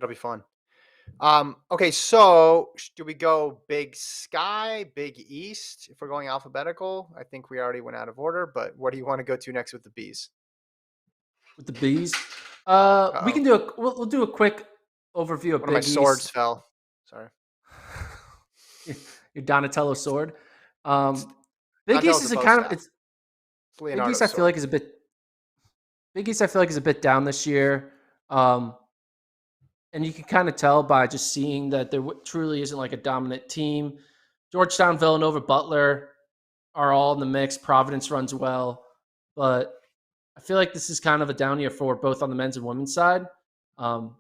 It'll be fun. Okay, so do we go Big Sky, Big East? If we're going alphabetical, I think we already went out of order. But what do you want to go to next with the bees? With the bees. We Uh-oh. can do we'll do a quick overview of One of my Big swords East. fell. Sorry. Your Donatello sword. It's Um, Big East Donatello's a is a bow kind of staff. it's It's Big East. Leonardo's I feel sword. like is a bit Big East. I feel like is a bit down this year. Um, and you can kind of tell by just seeing that there truly isn't like a dominant team. Georgetown, Villanova, Butler are all in the mix. Providence runs well, but I feel like this is kind of a down year for both on the men's and women's side. Um,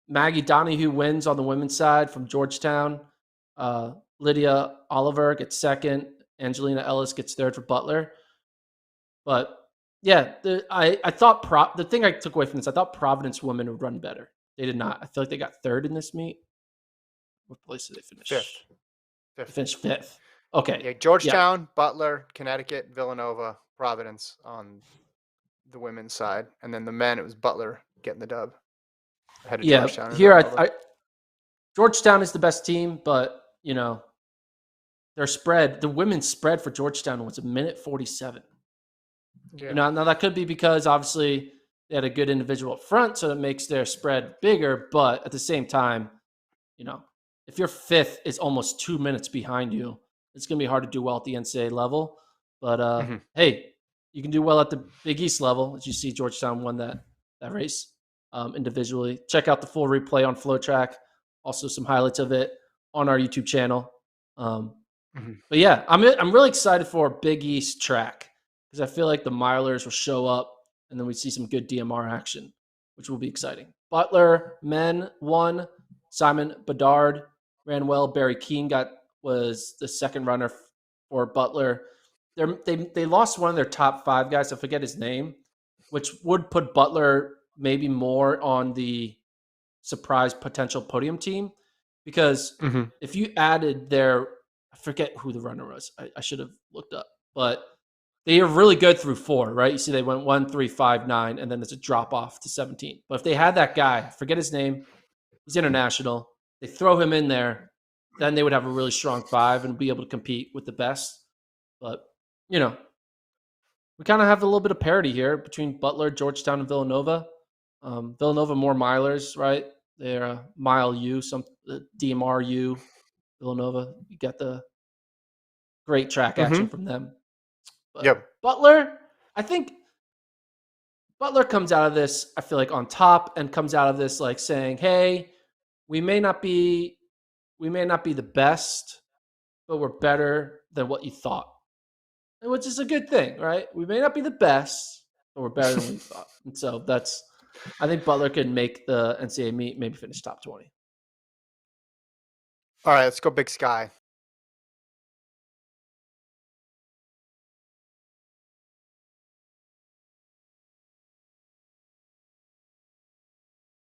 Maggie Donahue wins on the women's side from Georgetown. Lydia Oliver gets second. Angelina Ellis gets third for Butler. But yeah, I thought the thing I took away from this, I thought Providence women would run better. They did not. I feel like they got third in this meet. What place did they Fifth. finish? They Fifth. finished fifth. Okay. Yeah, Yeah. Georgetown, Butler, Connecticut, Villanova, Providence on the women's side. And then the men, it was Butler getting the dub ahead of Yeah. Georgetown and Here, Villanova. Georgetown is the best team, but, their spread, the women's spread for Georgetown was a minute 47. Yeah. Now that could be because obviously they had a good individual up front, so that makes their spread bigger. But at the same time, you know, if your fifth is almost 2 minutes behind you, it's going to be hard to do well at the NCAA level. But Hmm. hey, you can do well at the Big East level. As you see, Georgetown won that race individually. Check out the full replay on FloTrack. Also, some highlights of it on our YouTube channel. Um, Hmm. but yeah, I'm really excited for Big East track because I feel like the milers will show up and then we see some good DMR action, which will be exciting. Butler men won. Simon Bedard ran well. Barry Keene was the second runner for Butler. They lost one of their top five guys. I forget his name, which would put Butler maybe more on the surprise potential podium team because Hmm. if you added their, I forget who the runner was. I should have looked up, but they are really good through four, right? You see, they went 1, 3, 5, 9, and then there's a drop off to 17. But if they had that guy, forget his name, he's international. They throw him in there, then they would have a really strong five and be able to compete with the best. But we kind of have a little bit of parity here between Butler, Georgetown, and Villanova. Villanova more milers, right? They're a mile U, some DMR U. Villanova, you got the great track action Hmm. from them. But Yep. Butler, I think Butler comes out of this, I feel like on top and comes out of this like saying, "Hey, we may not be the best, but we're better than what you thought." Which is a good thing, right? We may not be the best, but we're better than we thought. And so I think Butler could make the NCAA meet, maybe finish top 20. All right, let's go Big Sky.